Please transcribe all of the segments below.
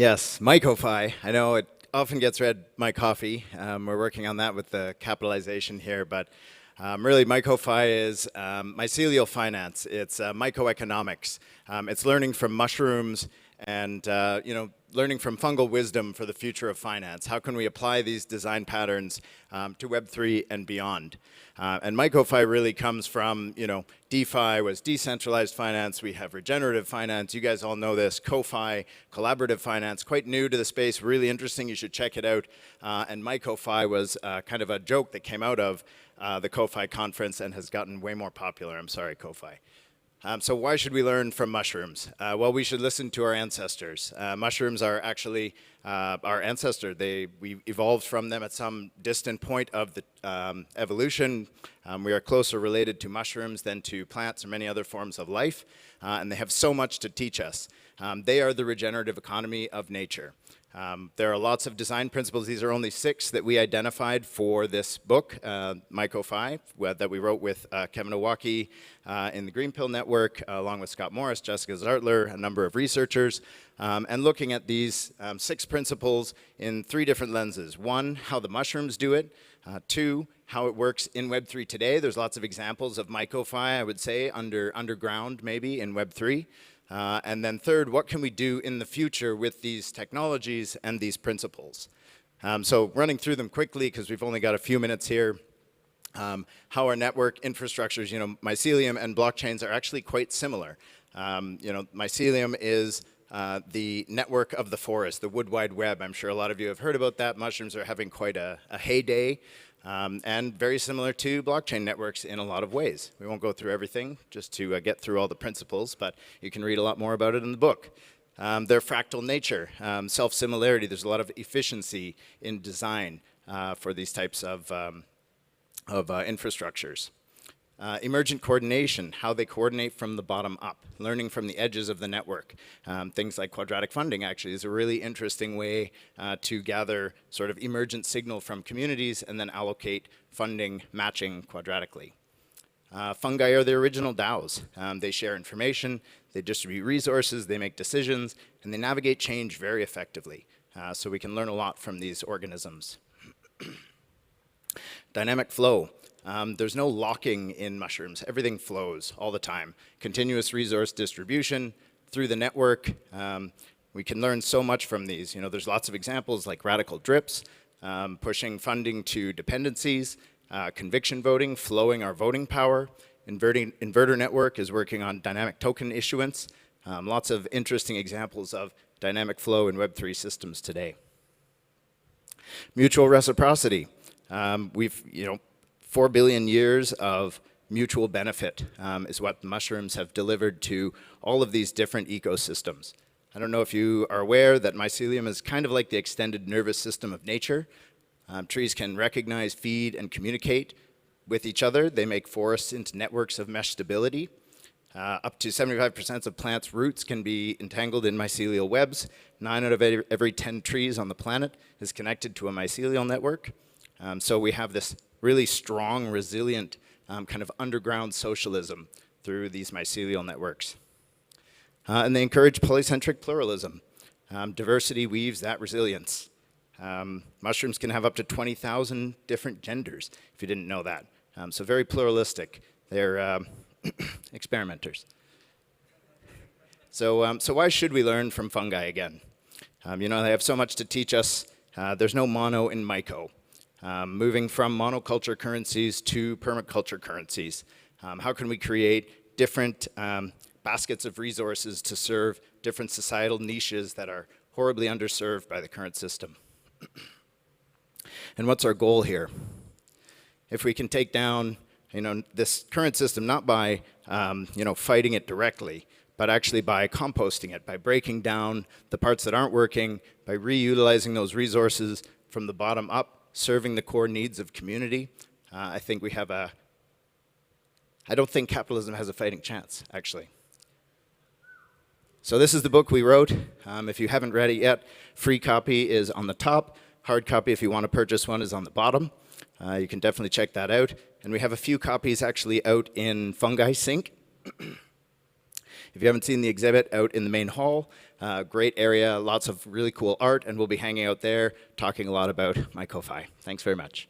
Yes, MycoFi. I know it often gets read MyCoffee. We're working on that with the capitalization here, but really MycoFi is mycelial finance. It's mycoeconomics. It's learning from mushrooms and learning from fungal wisdom for the future of finance. How can we apply these design patterns to Web3 and beyond? And MycoFi really comes from, DeFi was decentralized finance. We have regenerative finance. You guys all know this. CoFi, collaborative finance, quite new to the space, really interesting. You should check it out. And MycoFi was kind of a joke that came out of the CoFi conference and has gotten way more popular. I'm sorry, CoFi. So why should we learn from mushrooms? Well, we should listen to our ancestors. Mushrooms are actually our ancestor. We evolved from them at some distant point of the evolution. We are closer related to mushrooms than to plants or many other forms of life, and they have so much to teach us. They are the regenerative economy of nature. There are lots of design principles. These are only 6 that we identified for this book, MycoFi, that we wrote with Kevin Owocki in the Green Pill Network, along with Scott Morris, Jessica Zartler, a number of researchers, and looking at these 6 principles in 3 different lenses. 1, how the mushrooms do it. 2, how it works in Web3 today. There's lots of examples of MycoFi, I would say, underground maybe in Web3. And then 3rd, what can we do in the future with these technologies and these principles? So running through them quickly, because we've only got a few minutes here. How our network infrastructures, mycelium and blockchains are actually quite similar. Mycelium is the network of the forest, the wood wide web. I'm sure a lot of you have heard about that. Mushrooms are having quite a heyday. And very similar to blockchain networks in a lot of ways. We won't go through everything just to get through all the principles, but you can read a lot more about it in the book. Their fractal nature, self-similarity. There's a lot of efficiency in design for these types of infrastructures. Emergent coordination, how they coordinate from the bottom up, learning from the edges of the network. Things like quadratic funding actually is a really interesting way to gather sort of emergent signal from communities and then allocate funding matching quadratically. Fungi are the original DAOs. They share information, they distribute resources, they make decisions, and they navigate change very effectively. So we can learn a lot from these organisms. Dynamic flow. There's no locking in mushrooms. Everything flows all the time. Continuous resource distribution through the network. We can learn so much from these. There's lots of examples like radical drips, pushing funding to dependencies, conviction voting, flowing our voting power. Inverter network is working on dynamic token issuance. Lots of interesting examples of dynamic flow in Web3 systems today. Mutual reciprocity. We've, 4 billion years of mutual benefit is what the mushrooms have delivered to all of these different ecosystems. I don't know if you are aware that mycelium is kind of like the extended nervous system of nature. Trees can recognize, feed, and communicate with each other. They make forests into networks of mesh stability. Up to 75% of plants' roots can be entangled in mycelial webs. 9 out of every 10 trees on the planet is connected to a mycelial network. So we have this really strong, resilient kind of underground socialism through these mycelial networks. And they encourage polycentric pluralism. Diversity weaves that resilience. Mushrooms can have up to 20,000 different genders, if you didn't know that. So very pluralistic. They're experimenters. So why should we learn from fungi again? They have so much to teach us. There's no mono in myco. Moving from monoculture currencies to permaculture currencies. How can we create different baskets of resources to serve different societal niches that are horribly underserved by the current system? And what's our goal here? If we can take down, this current system not by, fighting it directly, but actually by composting it, by breaking down the parts that aren't working, by reutilizing those resources from the bottom up, serving the core needs of community, I think we have I don't think capitalism has a fighting chance, actually. So this is the book we wrote. If you haven't read it yet, free copy is on the top. Hard copy, if you want to purchase one, is on the bottom. You can definitely check that out. And we have a few copies actually out in Fungi Sync. If you haven't seen the exhibit out in the main hall, Great area, lots of really cool art, and we'll be hanging out there talking a lot about MycoFi. Thanks very much.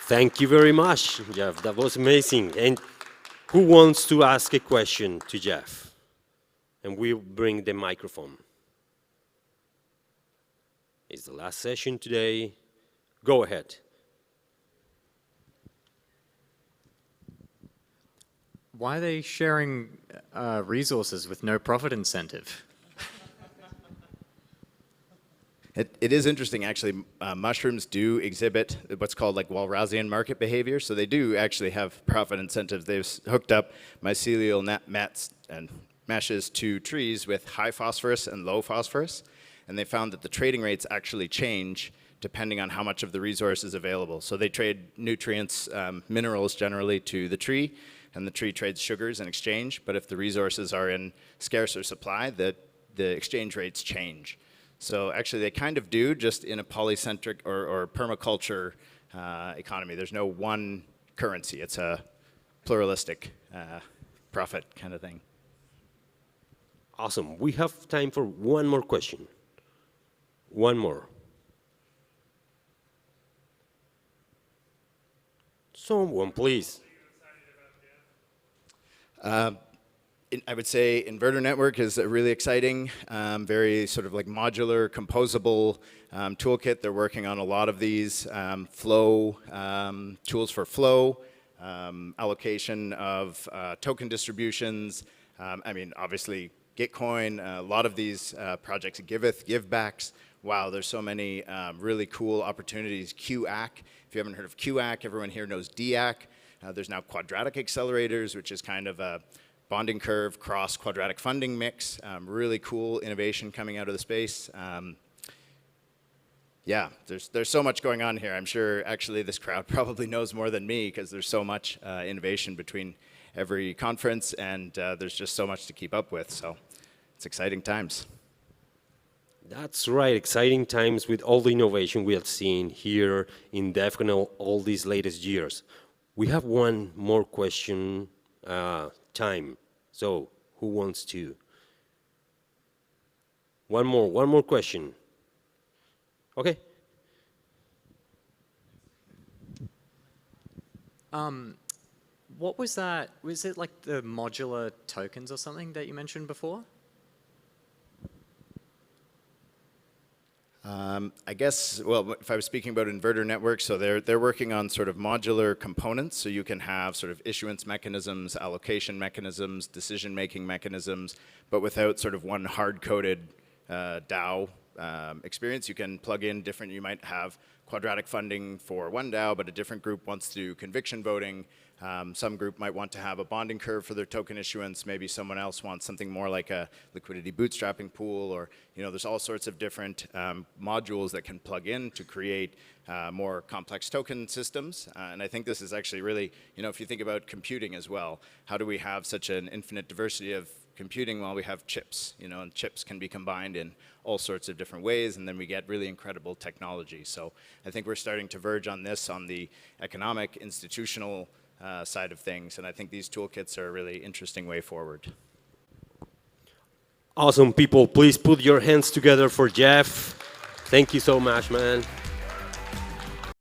Thank you very much, Jeff. That was amazing. And who wants to ask a question to Jeff? And we'll bring the microphone. It's the last session today. Go ahead. Why are they sharing resources with no profit incentive? It is interesting, actually. Mushrooms do exhibit what's called like Walrasian market behavior. So they do actually have profit incentives. They've hooked up mycelial nets and meshes to trees with high phosphorus and low phosphorus. And they found that the trading rates actually change depending on how much of the resource is available. So they trade nutrients, minerals generally to the tree, and the tree trades sugars in exchange. But if the resources are in scarcer supply, the exchange rates change. So actually they kind of do, just in a polycentric or permaculture economy. There's no one currency. It's a pluralistic profit kind of thing. Awesome. We have time for one more question. One more. Someone, please. I would say Inverter Network is a really exciting, very sort of like modular, composable toolkit. They're working on a lot of these flow, tools for flow, allocation of token distributions. I mean, obviously, Gitcoin, a lot of these projects, Giveth, Givebacks. Wow, there's so many really cool opportunities. QAC, if you haven't heard of QAC, everyone here knows DAC. There's now quadratic accelerators, which is kind of a bonding curve cross quadratic funding mix. Really cool innovation coming out of the space. Yeah, there's so much going on here. I'm sure actually this crowd probably knows more than me because there's so much innovation between every conference, and there's just so much to keep up with. So it's exciting times. That's right, exciting times with all the innovation we have seen here in Devcon all these latest years. We have one more question time. So who wants to? One more question. Okay. What was that? Was it like the modular tokens or something that you mentioned before? I guess, well, if I was speaking about Inverter Network, so they're working on sort of modular components, so you can have sort of issuance mechanisms, allocation mechanisms, decision-making mechanisms, but without sort of one hard-coded DAO experience. You can plug in different, you might have quadratic funding for one DAO, but a different group wants to do conviction voting. Some group might want to have a bonding curve for their token issuance. Maybe someone else wants something more like a liquidity bootstrapping pool, or there's all sorts of different modules that can plug in to create more complex token systems. And I think this is actually really, if you think about computing as well, how do we have such an infinite diversity of computing while we have chips, and chips can be combined in all sorts of different ways, and then we get really incredible technology. So I think we're starting to verge on this on the economic, institutional side of things, and I think these toolkits are a really interesting way forward. Awesome, people. Please put your hands together for Jeff. Thank you so much, man.